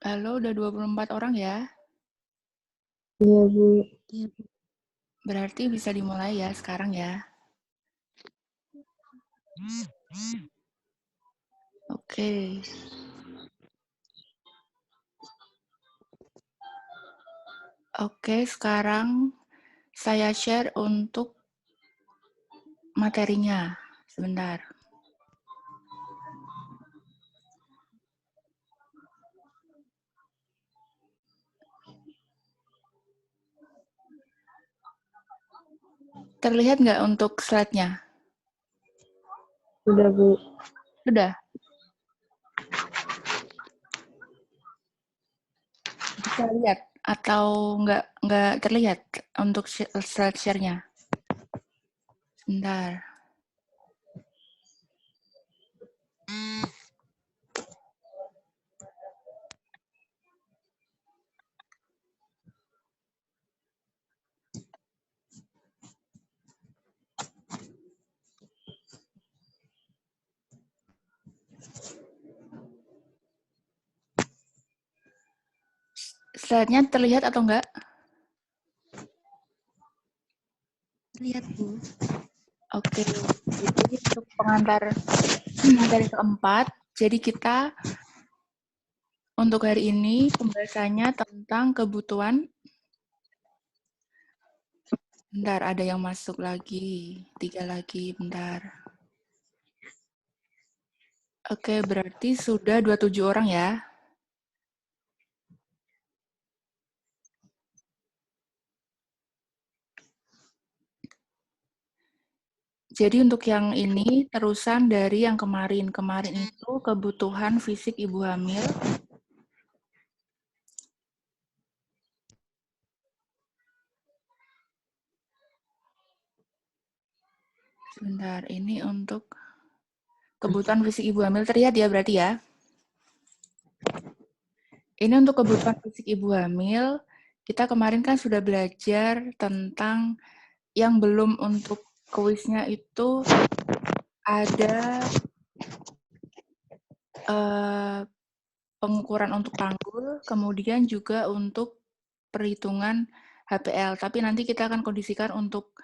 Halo, udah 24 orang ya? Iya, Bu. Berarti bisa dimulai ya sekarang ya. Oke. Oke, sekarang saya share untuk materinya. Sebentar. Terlihat nggak untuk slide-nya? Sudah, Bu. Sudah? Bisa lihat atau nggak terlihat untuk slide share-nya? Sebentar. Slide-nya terlihat atau enggak? Lihat, Bu. Oke, jadi untuk pengantar materi keempat, jadi kita untuk hari ini pembahasannya tentang kebutuhan Bentar, ada yang masuk lagi. 3 lagi, bentar. Oke, berarti sudah 27 orang ya. Jadi untuk yang ini terusan dari yang kemarin. Kemarin itu kebutuhan fisik ibu hamil. Sebentar, ini untuk kebutuhan fisik ibu hamil terlihat ya berarti ya. Ini untuk kebutuhan fisik ibu hamil. Kita kemarin kan sudah belajar tentang yang belum untuk kuisnya itu ada pengukuran untuk panggul, kemudian juga untuk perhitungan HPL. Tapi nanti kita akan kondisikan untuk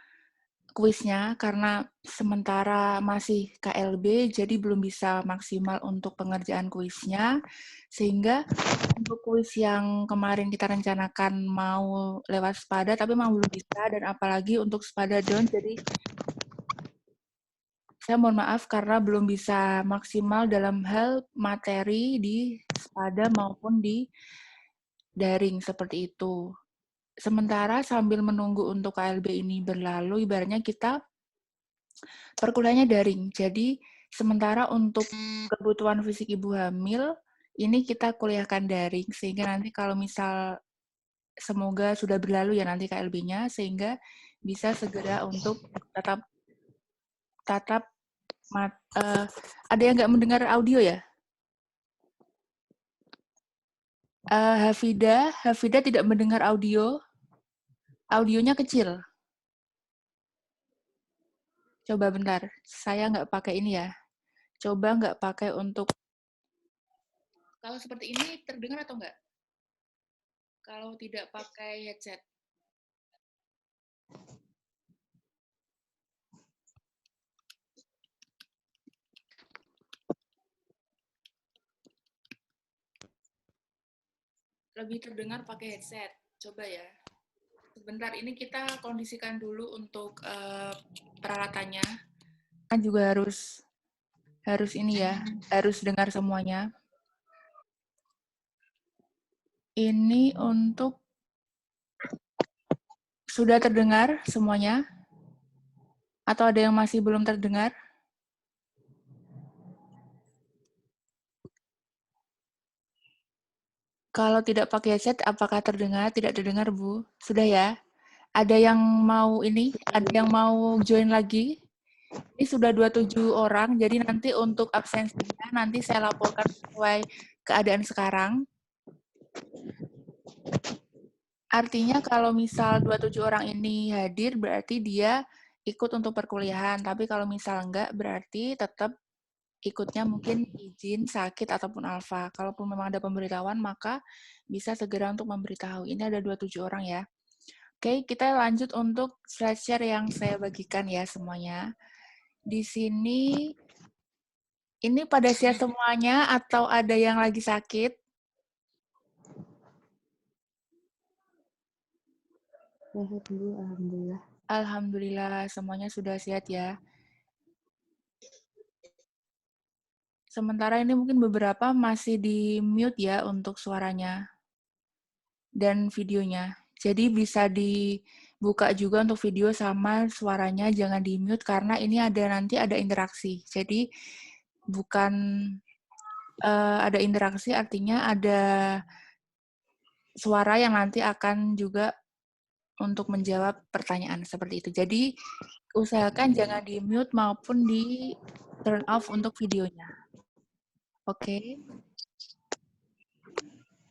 kuisnya karena sementara masih KLB, jadi belum bisa maksimal untuk pengerjaan kuisnya. Sehingga untuk kuis yang kemarin kita rencanakan mau lewat Spada, tapi memang belum bisa, dan apalagi untuk Spada Down, jadi saya mohon maaf karena belum bisa maksimal dalam hal materi di Spada maupun di daring seperti itu. Sementara sambil menunggu untuk KLB ini berlalu, ibaratnya kita perkuliahannya daring. Jadi sementara untuk kebutuhan fisik ibu hamil, ini kita kuliahkan daring, sehingga nanti kalau misal semoga sudah berlalu ya nanti KLB-nya, sehingga bisa segera untuk tatap ada yang nggak mendengar audio ya? Hafida tidak mendengar audio. Audionya kecil. Coba bentar, saya nggak pakai ini ya. Coba nggak pakai untuk... Kalau seperti ini terdengar atau nggak? Kalau tidak pakai headset. Lebih terdengar pakai headset. Coba ya. Sebentar, ini kita kondisikan dulu untuk peralatannya. Kan juga harus ini ya, harus dengar semuanya. Ini untuk sudah terdengar semuanya? Atau ada yang masih belum terdengar? Kalau tidak pakai headset, apakah terdengar? Tidak terdengar, Bu. Sudah ya? Ada yang mau ini? Ada yang mau join lagi? Ini sudah 27 orang, jadi nanti untuk absensinya nanti saya laporkan sesuai keadaan sekarang. Artinya kalau misal 27 orang ini hadir, berarti dia ikut untuk perkuliahan. Tapi kalau misal enggak, berarti tetap ikutnya mungkin izin, sakit, ataupun alfa. Kalaupun memang ada pemberitahuan, maka bisa segera untuk memberitahu. Ini ada 27 orang ya. Oke, kita lanjut untuk slide share yang saya bagikan ya semuanya. Di sini, ini pada siap semuanya atau ada yang lagi sakit? Sehat, Bu. Alhamdulillah. Alhamdulillah, semuanya sudah sehat ya. Sementara ini mungkin beberapa masih di mute ya untuk suaranya dan videonya. Jadi bisa dibuka juga untuk video sama suaranya, jangan di mute karena ini nanti ada interaksi. Jadi bukan ada interaksi, artinya ada suara yang nanti akan juga untuk menjawab pertanyaan seperti itu. Jadi usahakan jangan di mute maupun di turn off untuk videonya. Oke.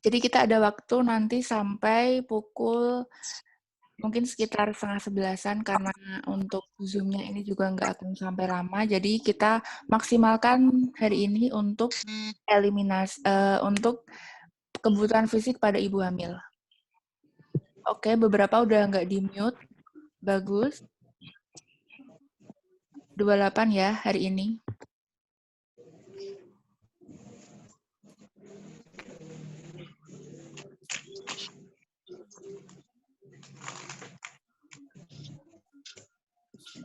Jadi kita ada waktu nanti sampai pukul mungkin sekitar 10:30 karena untuk Zoom-nya ini juga nggak akan sampai lama. Jadi kita maksimalkan hari ini untuk eliminasi untuk kebutuhan fisik pada ibu hamil. Oke, beberapa udah nggak di mute. Bagus. 28 ya hari ini.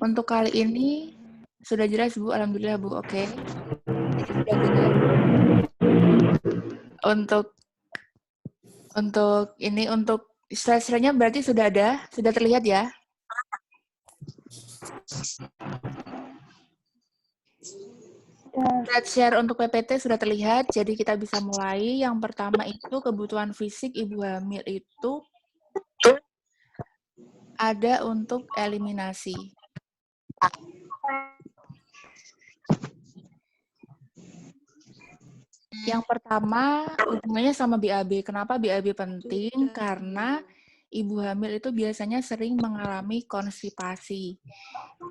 Untuk kali ini sudah jelas Bu, alhamdulillah Bu. Oke. Jadi sudah dengar. Untuk slide-nya berarti sudah terlihat ya? Slide share untuk PPT sudah terlihat, jadi kita bisa mulai. Yang pertama itu kebutuhan fisik ibu hamil itu ada untuk eliminasi. Yang pertama hubungannya sama BAB. Kenapa BAB penting? Karena ibu hamil itu biasanya sering mengalami konstipasi.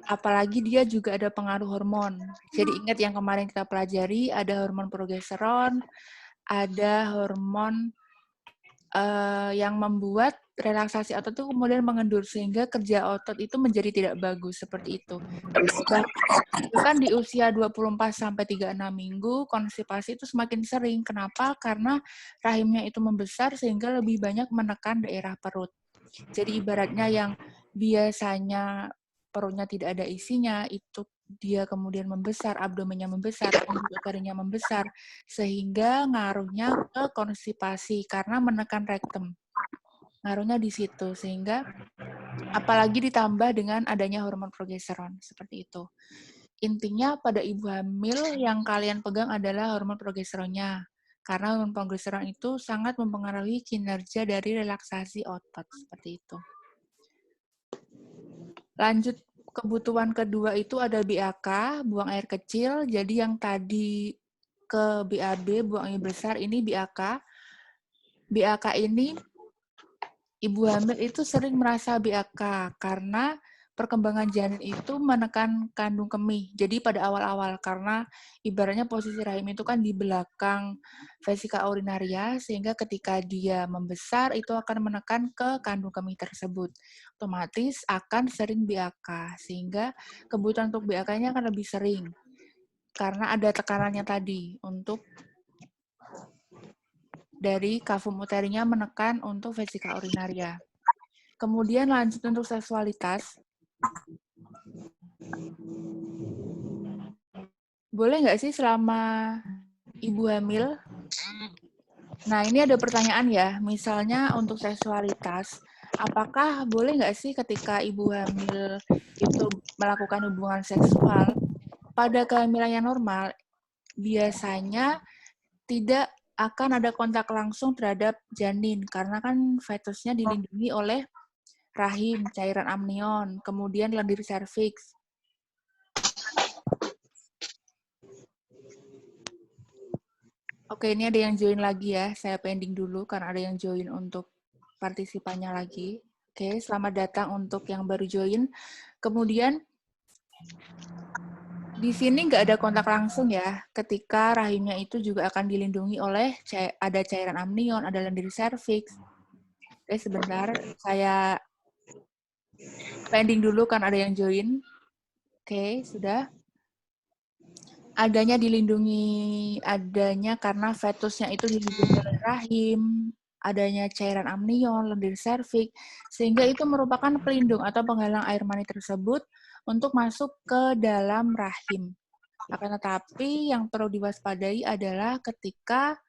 Apalagi dia juga ada pengaruh hormon. Jadi ingat yang kemarin kita pelajari, ada hormon progesteron, ada hormon yang membuat relaksasi otot itu kemudian mengendur, sehingga kerja otot itu menjadi tidak bagus, seperti itu. Bahkan di usia 24-36 minggu, konstipasi itu semakin sering. Kenapa? Karena rahimnya itu membesar sehingga lebih banyak menekan daerah perut. Jadi ibaratnya yang biasanya perutnya tidak ada isinya, itu dia kemudian membesar, abdomennya membesar, uterusnya membesar, sehingga ngaruhnya ke konstipasi karena menekan rektum. Ngaruhnya di situ, sehingga apalagi ditambah dengan adanya hormon progesteron, seperti itu. Intinya pada ibu hamil yang kalian pegang adalah hormon progesteronnya. Karena hormon progesteron itu sangat mempengaruhi kinerja dari relaksasi otot, seperti itu. Lanjut, kebutuhan kedua itu ada BAK, buang air kecil. Jadi yang tadi ke BAB, buang air besar, ini BAK. BAK ini, ibu hamil itu sering merasa BAK karena perkembangan janin itu menekan kandung kemih. Jadi pada awal-awal, karena ibaratnya posisi rahim itu kan di belakang vesika urinaria, sehingga ketika dia membesar itu akan menekan ke kandung kemih tersebut. Otomatis akan sering BAK, sehingga kebutuhan untuk BAK-nya akan lebih sering. Karena ada tekanannya tadi, untuk dari kavum uterinya menekan untuk vesika urinaria. Kemudian lanjut untuk seksualitas. Boleh nggak sih selama ibu hamil? Nah, ini ada pertanyaan ya. Misalnya untuk seksualitas, apakah boleh nggak sih ketika ibu hamil itu melakukan hubungan seksual, pada kehamilan yang normal, biasanya tidak akan ada kontak langsung terhadap janin, karena kan fetusnya dilindungi oleh rahim, cairan amnion, kemudian lendir serviks. Oke, ini ada yang join lagi ya. Saya pending dulu karena ada yang join untuk partisipannya lagi. Oke, selamat datang untuk yang baru join. Kemudian, di sini nggak ada kontak langsung ya. Ketika rahimnya itu juga akan dilindungi oleh ada cairan amnion, ada lendir serviks. Oke, sebentar. Saya pending dulu kan ada yang join. Oke, sudah. Adanya karena fetusnya itu dilindungi oleh rahim, adanya cairan amnion, lendir serviks, sehingga itu merupakan pelindung atau penghalang air mani tersebut untuk masuk ke dalam rahim. Akan tetapi yang perlu diwaspadai adalah ketika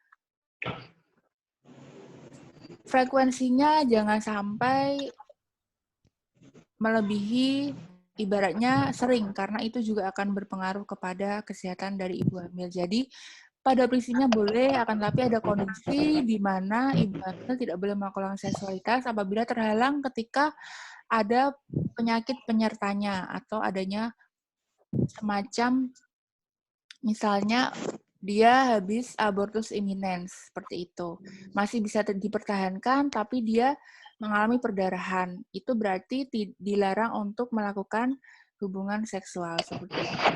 frekuensinya jangan sampai melebihi, ibaratnya sering, karena itu juga akan berpengaruh kepada kesehatan dari ibu hamil. Jadi, pada prinsipnya boleh, akan tapi ada kondisi di mana ibu hamil tidak boleh melakukan seksualitas apabila terhalang ketika ada penyakit penyertanya atau adanya semacam, misalnya dia habis abortus imminens, seperti itu. Masih bisa dipertahankan, tapi dia mengalami perdarahan. Itu berarti dilarang untuk melakukan hubungan seksual, seperti itu.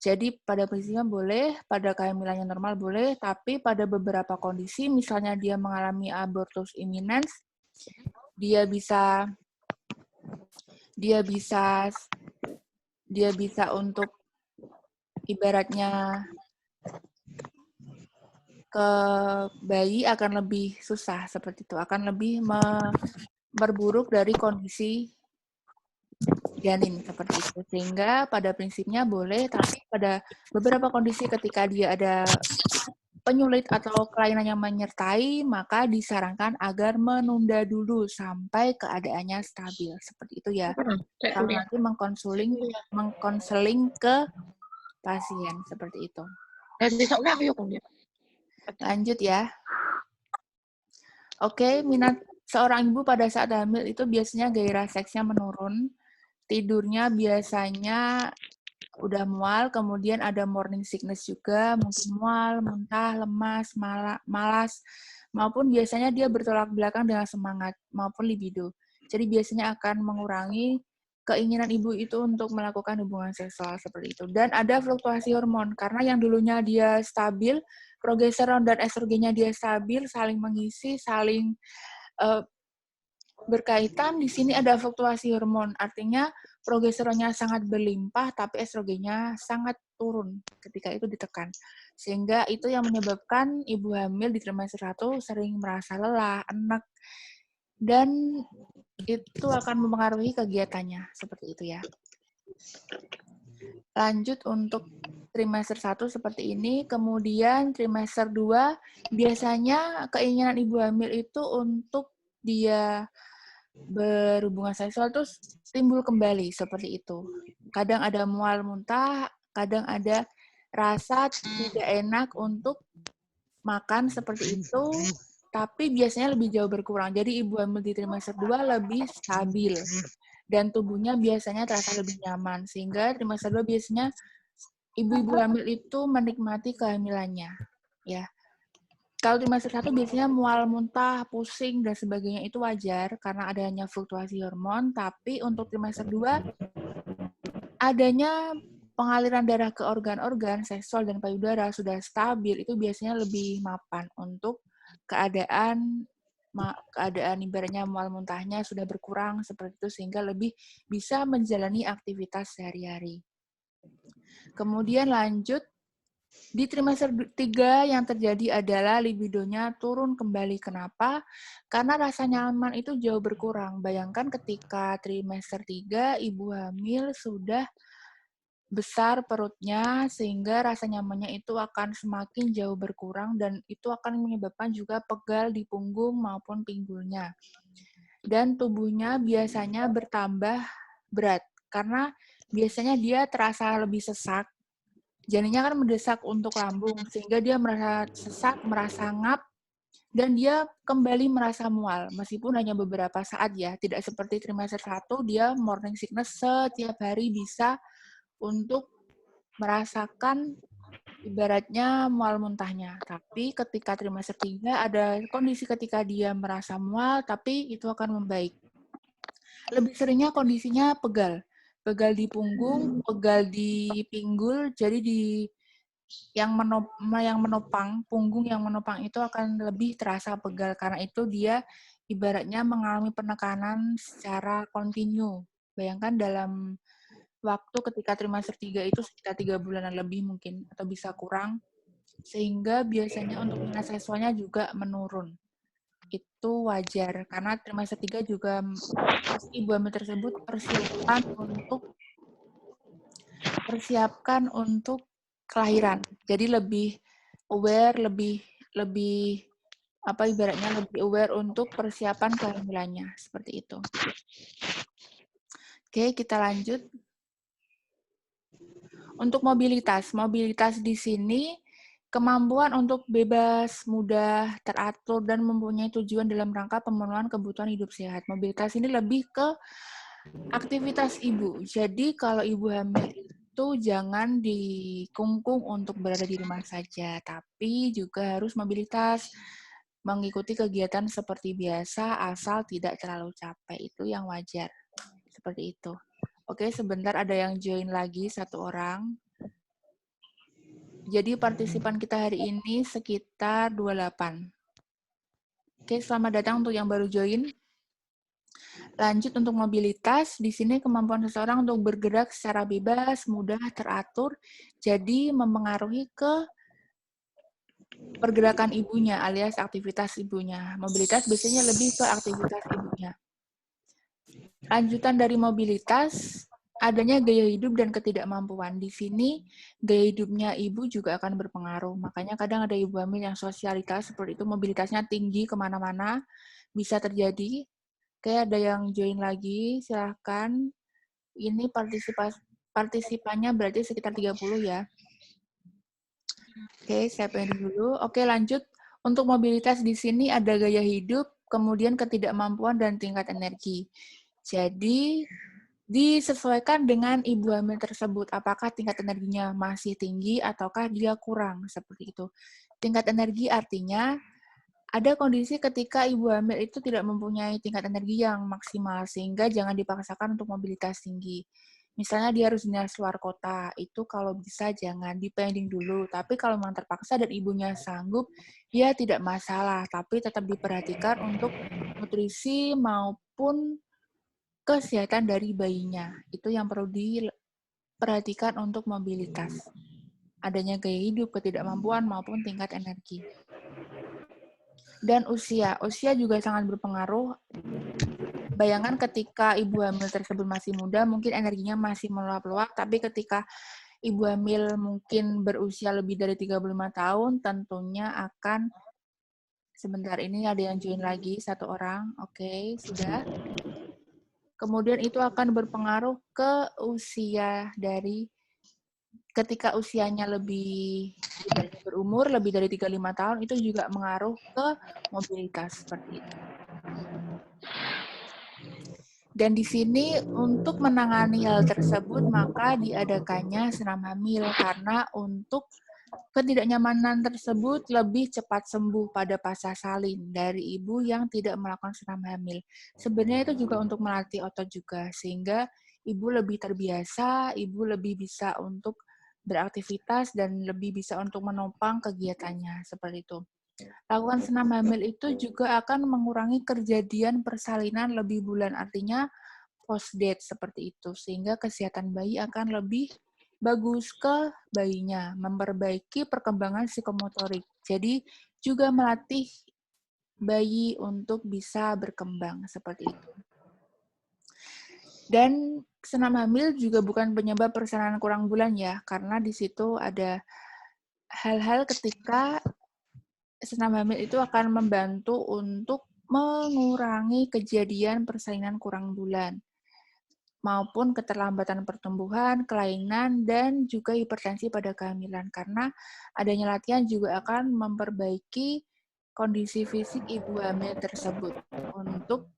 Jadi pada prinsipnya boleh, pada kehamilan yang normal boleh, tapi pada beberapa kondisi, misalnya dia mengalami abortus imminens, dia bisa untuk ibaratnya ke bayi akan lebih susah, seperti itu, akan lebih memperburuk dari kondisi janin seperti itu. Sehingga pada prinsipnya boleh, tapi pada beberapa kondisi ketika dia ada penyulit atau kelainan yang menyertai, maka disarankan agar menunda dulu sampai keadaannya stabil. Seperti itu ya. Kalau nanti mengkonseling ke pasien seperti itu. Lanjut ya. Oke, minat seorang ibu pada saat hamil itu biasanya gairah seksnya menurun, tidurnya biasanya udah mual, kemudian ada morning sickness juga, mungkin mual, muntah, lemas, malas, maupun biasanya dia bertolak belakang dengan semangat maupun libido. Jadi biasanya akan mengurangi keinginan ibu itu untuk melakukan hubungan seksual seperti itu. Dan ada fluktuasi hormon, karena yang dulunya dia stabil, progesteron dan estrogennya dia stabil, saling mengisi, saling berkaitan. Di sini ada fluktuasi hormon, artinya progesteronnya sangat berlimpah, tapi estrogennya sangat turun ketika itu ditekan. Sehingga itu yang menyebabkan ibu hamil di trimester 1 sering merasa lelah, enak, dan itu akan mempengaruhi kegiatannya. Seperti itu ya. Lanjut untuk trimester 1 seperti ini, kemudian trimester 2 biasanya keinginan ibu hamil itu untuk dia berhubungan seksual terus timbul kembali seperti itu. Kadang ada mual muntah, kadang ada rasa tidak enak untuk makan seperti itu, tapi biasanya lebih jauh berkurang. Jadi ibu hamil di trimester 2 lebih stabil dan tubuhnya biasanya terasa lebih nyaman, sehingga trimester 2 biasanya ibu-ibu hamil itu menikmati kehamilannya, ya. Kalau trimester 1 biasanya mual, muntah, pusing, dan sebagainya itu wajar karena adanya fluktuasi hormon, tapi untuk trimester 2 adanya pengaliran darah ke organ-organ seksual dan payudara sudah stabil, itu biasanya lebih mapan untuk keadaan ibaratnya mual muntahnya sudah berkurang seperti itu, sehingga lebih bisa menjalani aktivitas sehari-hari. Kemudian lanjut, di trimester 3 yang terjadi adalah libidonya turun kembali. Kenapa? Karena rasa nyaman itu jauh berkurang. Bayangkan ketika trimester 3, ibu hamil sudah besar perutnya, sehingga rasa nyamannya itu akan semakin jauh berkurang, dan itu akan menyebabkan juga pegal di punggung maupun pinggulnya. Dan tubuhnya biasanya bertambah berat, karena biasanya dia terasa lebih sesak. Janinnya kan mendesak untuk lambung, sehingga dia merasa sesak, merasa ngap, dan dia kembali merasa mual, meskipun hanya beberapa saat ya. Tidak seperti trimester 1, dia morning sickness setiap hari bisa untuk merasakan ibaratnya mual muntahnya. Tapi ketika trimester 3 ada kondisi ketika dia merasa mual, tapi itu akan membaik. Lebih seringnya kondisinya pegal. Pegal di punggung, pegal di pinggul, jadi yang menopang, punggung yang menopang itu akan lebih terasa pegal, karena itu dia ibaratnya mengalami penekanan secara kontinu. Bayangkan dalam waktu ketika trimester 3 itu sekitar 3 bulanan lebih mungkin, atau bisa kurang, sehingga biasanya untuk minat seksualnya juga menurun. Itu wajar, karena trimester 3 juga pasti ibu hamil tersebut persiapkan untuk kelahiran. Jadi lebih aware, lebih ibaratnya lebih aware untuk persiapan kehamilannya, seperti itu. Oke, kita lanjut. Untuk mobilitas di sini kemampuan untuk bebas, mudah, teratur, dan mempunyai tujuan dalam rangka pemenuhan kebutuhan hidup sehat. Mobilitas ini lebih ke aktivitas ibu. Jadi kalau ibu hamil itu jangan dikungkung untuk berada di rumah saja, tapi juga harus mobilitas, mengikuti kegiatan seperti biasa asal tidak terlalu capek. Itu yang wajar. Seperti itu. Oke, sebentar ada yang join lagi, satu orang. Jadi partisipan kita hari ini sekitar 28. Oke, selamat datang untuk yang baru join. Lanjut untuk mobilitas, di sini kemampuan seseorang untuk bergerak secara bebas, mudah, teratur, jadi mempengaruhi ke pergerakan ibunya alias aktivitas ibunya. Mobilitas biasanya lebih ke aktivitas ibunya. Lanjutan dari mobilitas, adanya gaya hidup dan ketidakmampuan. Di sini gaya hidupnya ibu juga akan berpengaruh. Makanya kadang ada ibu hamil yang sosialitas seperti itu, mobilitasnya tinggi kemana-mana, bisa terjadi. Kayak ada yang join lagi, silahkan. Ini partisipannya berarti sekitar 30 ya. Oke, saya pending dulu. Oke, lanjut. Untuk mobilitas di sini ada gaya hidup, kemudian ketidakmampuan dan tingkat energi. Jadi, disesuaikan dengan ibu hamil tersebut, apakah tingkat energinya masih tinggi ataukah dia kurang, seperti itu. Tingkat energi artinya ada kondisi ketika ibu hamil itu tidak mempunyai tingkat energi yang maksimal, sehingga jangan dipaksakan untuk mobilitas tinggi. Misalnya dia harus dinas luar kota, itu kalau bisa jangan dipending dulu. Tapi kalau memang terpaksa dan ibunya sanggup, ya tidak masalah, tapi tetap diperhatikan untuk nutrisi maupun kesehatan dari bayinya. Itu yang perlu diperhatikan untuk mobilitas. Adanya gaya hidup, ketidakmampuan, maupun tingkat energi. Dan usia. Usia juga sangat berpengaruh. Bayangkan ketika ibu hamil tersebut masih muda, mungkin energinya masih meluap-luap, tapi ketika ibu hamil mungkin berusia lebih dari 35 tahun, tentunya akan, sebentar ini ada yang join lagi, satu orang. Oke, sudah. Kemudian itu akan berpengaruh ke usia dari ketika usianya lebih berumur, lebih dari 35 tahun, itu juga mengaruh ke mobilitas seperti itu. Dan di sini untuk menangani hal tersebut, maka diadakannya senam hamil karena untuk ketidaknyamanan tersebut lebih cepat sembuh pada pasca salin dari ibu yang tidak melakukan senam hamil. Sebenarnya itu juga untuk melatih otot juga, sehingga ibu lebih terbiasa, ibu lebih bisa untuk beraktivitas dan lebih bisa untuk menopang kegiatannya, seperti itu. Lakukan senam hamil itu juga akan mengurangi kejadian persalinan lebih bulan, artinya post-date seperti itu, sehingga kesehatan bayi akan lebih bagus ke bayinya, memperbaiki perkembangan psikomotorik. Jadi juga melatih bayi untuk bisa berkembang seperti itu. Dan senam hamil juga bukan penyebab persalinan kurang bulan ya, karena di situ ada hal-hal ketika senam hamil itu akan membantu untuk mengurangi kejadian persalinan kurang bulan, maupun keterlambatan pertumbuhan, kelainan, dan juga hipertensi pada kehamilan. Karena adanya latihan juga akan memperbaiki kondisi fisik ibu hamil tersebut untuk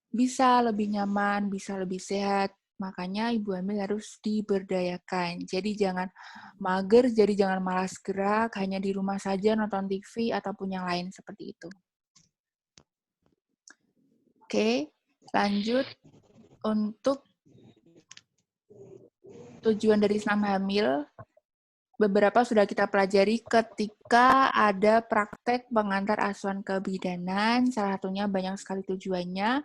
bisa lebih nyaman, bisa lebih sehat. Makanya ibu hamil harus diberdayakan. Jadi jangan mager, jadi jangan malas gerak, hanya di rumah saja nonton TV ataupun yang lain seperti itu. Oke, lanjut untuk tujuan dari senam hamil. Beberapa sudah kita pelajari ketika ada praktek pengantar asuhan kebidanan, salah satunya banyak sekali tujuannya,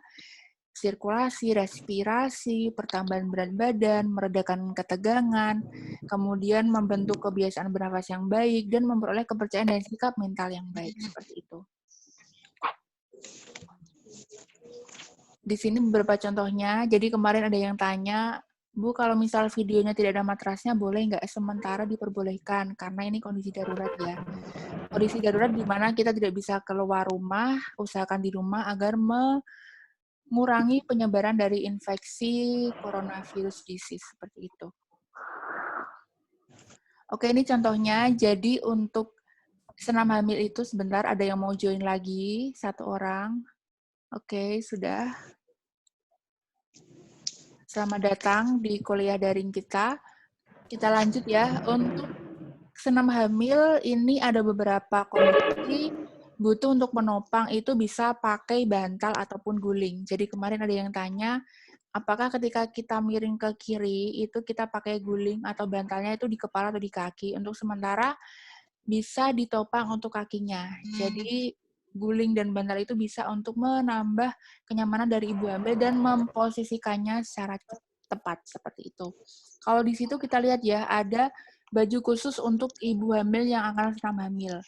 sirkulasi, respirasi, pertambahan berat badan, meredakan ketegangan, kemudian membentuk kebiasaan bernafas yang baik, dan memperoleh kepercayaan dan sikap mental yang baik, seperti itu. Di sini beberapa contohnya, jadi kemarin ada yang tanya, Bu, kalau misal videonya tidak ada matrasnya, boleh nggak? Sementara diperbolehkan, karena ini kondisi darurat ya. Kondisi darurat di mana kita tidak bisa keluar rumah, usahakan di rumah agar mengurangi penyebaran dari infeksi coronavirus disease, seperti itu. Oke, ini contohnya. Jadi untuk senam hamil itu sebentar, ada yang mau join lagi, satu orang. Oke, sudah. Selamat datang di kuliah daring kita. Kita lanjut ya. Untuk senam hamil ini ada beberapa kondisi butuh untuk menopang, itu bisa pakai bantal ataupun guling. Jadi kemarin ada yang tanya, apakah ketika kita miring ke kiri itu kita pakai guling atau bantalnya itu di kepala atau di kaki? Untuk sementara bisa ditopang untuk kakinya. Jadi guling dan bantal itu bisa untuk menambah kenyamanan dari ibu hamil dan memposisikannya secara tepat seperti itu. Kalau di situ kita lihat ya, ada baju khusus untuk ibu hamil yang akan senam hamil.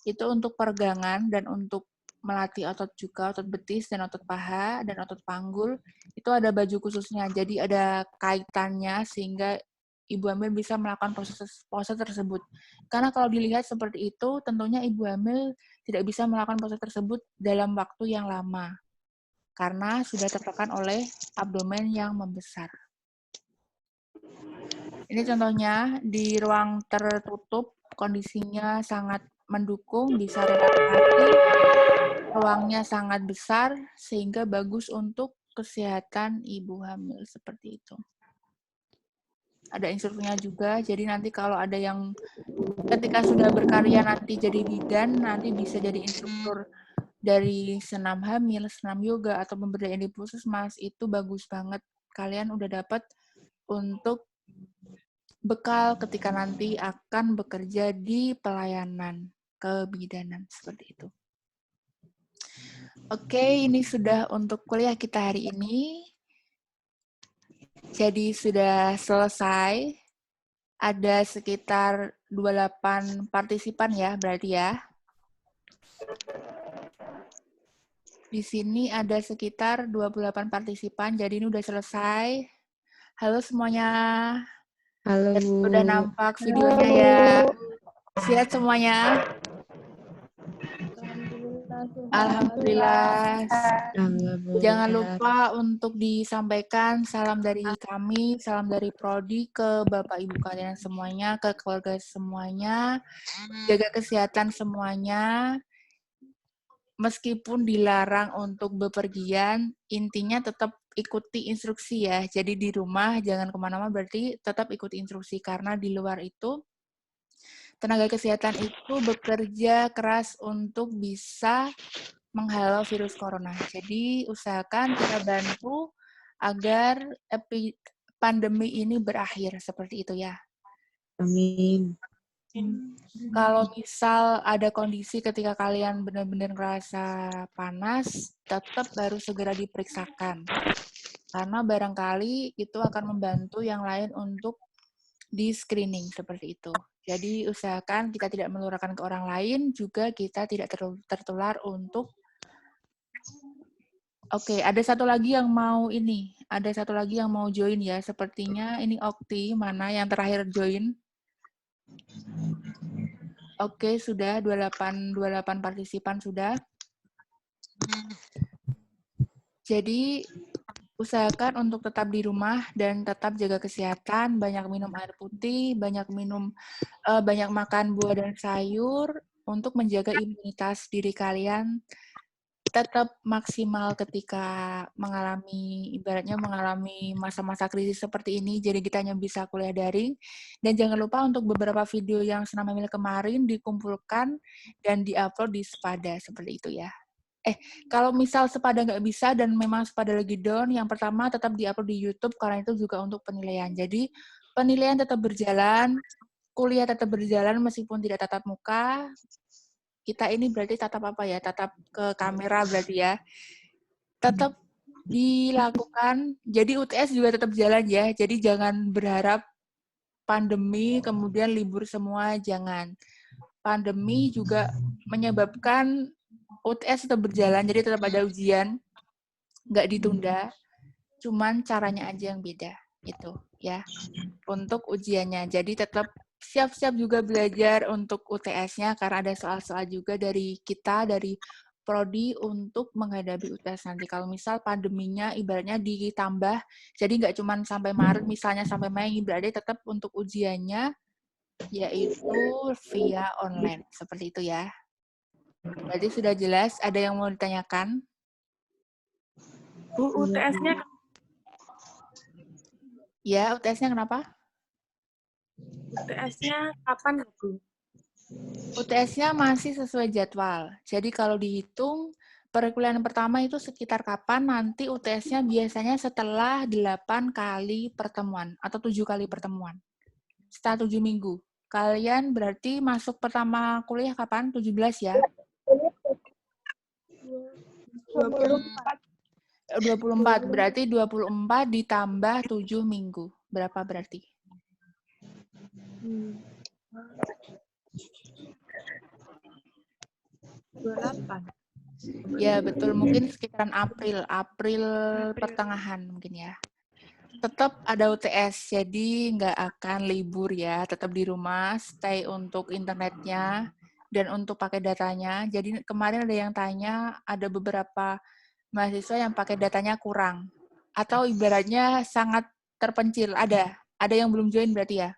Itu untuk peregangan dan untuk melatih otot juga, otot betis dan otot paha dan otot panggul, itu ada baju khususnya. Jadi ada kaitannya sehingga ibu hamil bisa melakukan pose tersebut. Karena kalau dilihat seperti itu, tentunya ibu hamil tidak bisa melakukan pose tersebut dalam waktu yang lama. Karena sudah tertekan oleh abdomen yang membesar. Ini contohnya di ruang tertutup, kondisinya sangat mendukung, bisa relaksasi, ruangnya sangat besar, sehingga bagus untuk kesehatan ibu hamil, seperti itu. Ada instrukturnya juga, jadi nanti kalau ada yang ketika sudah berkarya nanti jadi bidan, nanti bisa jadi instruktur dari senam hamil, senam yoga, atau pemberdayaan di puskesmas, itu bagus banget. Kalian udah dapat untuk bekal ketika nanti akan bekerja di pelayanan kebidanan, seperti itu. Oke, ini sudah untuk kuliah kita hari ini. Jadi sudah selesai. Ada sekitar 28 partisipan ya, berarti ya. Di sini ada sekitar 28 partisipan, jadi ini udah selesai. Halo semuanya. Halo, Bu. Udah nampak videonya ya. Siap semuanya? Alhamdulillah. Jangan lupa untuk disampaikan salam dari kami, salam dari Prodi ke Bapak Ibu kalian semuanya, ke keluarga semuanya. Jaga kesehatan semuanya. Meskipun dilarang untuk bepergian, intinya tetap ikuti instruksi ya. Jadi di rumah jangan kemana-mana, berarti tetap ikuti instruksi. Karena di luar itu, tenaga kesehatan itu bekerja keras untuk bisa menghalau virus corona. Jadi usahakan kita bantu agar pandemi ini berakhir, seperti itu ya. Amin. Kalau misal ada kondisi ketika kalian benar-benar ngerasa panas, tetap harus segera diperiksakan. Karena barangkali itu akan membantu yang lain untuk di-screening, seperti itu. Jadi usahakan kita tidak menularkan ke orang lain, juga kita tidak tertular untuk... Oke, ada satu lagi yang mau join ya. Sepertinya ini Okti, mana yang terakhir join? Oke, sudah 28 partisipan sudah. Jadi usahakan untuk tetap di rumah dan tetap jaga kesehatan, banyak minum air putih, banyak makan buah dan sayur untuk menjaga imunitas diri kalian tetap maksimal ketika ibaratnya mengalami masa-masa krisis seperti ini, jadi kita hanya bisa kuliah daring. Dan jangan lupa untuk beberapa video yang senam hamil kemarin dikumpulkan dan diupload di Sepada, seperti itu ya. Kalau misal Sepada nggak bisa dan memang Sepada lagi down, yang pertama tetap diupload di YouTube, karena itu juga untuk penilaian. Jadi penilaian tetap berjalan, kuliah tetap berjalan meskipun tidak tatap muka. Kita ini berarti tatap apa ya? Tatap ke kamera berarti ya. Tetap dilakukan. Jadi UTS juga tetap jalan ya. Jadi jangan berharap pandemi kemudian libur semua, jangan. Pandemi juga menyebabkan UTS tetap berjalan, jadi tetap ada ujian, nggak ditunda. Cuman caranya aja yang beda, itu ya. Untuk ujiannya. Jadi tetap siap-siap juga belajar untuk UTS-nya, karena ada soal-soal juga dari kita, dari Prodi untuk menghadapi UTS nanti. Kalau misal pandeminya ibaratnya ditambah, jadi nggak cuma sampai Maret, misalnya sampai Mei, berarti tetap untuk ujiannya yaitu via online. Seperti itu ya. Berarti sudah jelas, ada yang mau ditanyakan? Bu, UTS-nya Ya, UTS-nya kenapa? UTS-nya kapan, Bu? UTS-nya masih sesuai jadwal. Jadi kalau dihitung, perkuliahan pertama itu sekitar kapan, nanti UTS-nya biasanya setelah 8 kali pertemuan atau 7 kali pertemuan. Setelah 7 minggu. Kalian berarti masuk pertama kuliah kapan? 17 ya? 24. Berarti 24 ditambah 7 minggu. Berapa berarti? 28. Ya, betul. Mungkin sekitaran April pertengahan mungkin ya. Tetap ada UTS, jadi nggak akan libur ya. Tetap di rumah, stay untuk internetnya dan untuk pakai datanya. Jadi kemarin ada yang tanya, ada beberapa mahasiswa yang pakai datanya kurang. Atau ibaratnya sangat terpencil. Ada yang belum join berarti ya?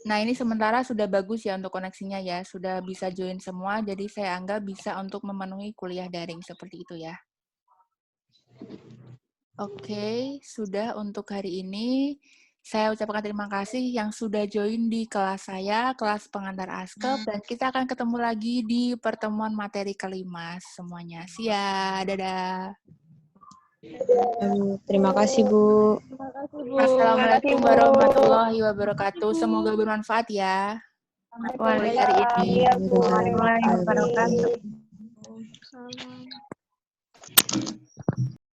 Nah, ini sementara sudah bagus ya untuk koneksinya ya. Sudah bisa join semua, jadi saya anggap bisa untuk memenuhi kuliah daring seperti itu ya. Oke, sudah untuk hari ini. Saya ucapkan terima kasih yang sudah join di kelas saya, kelas pengantar Askep, dan kita akan ketemu lagi di pertemuan materi kelima semuanya. See ya, dadah. Terima kasih, Bu. Assalamualaikum warahmatullahi wabarakatuh. Semoga bermanfaat ya. Mulai hari ini. Waalaikumsalam. Waalaikumsalam.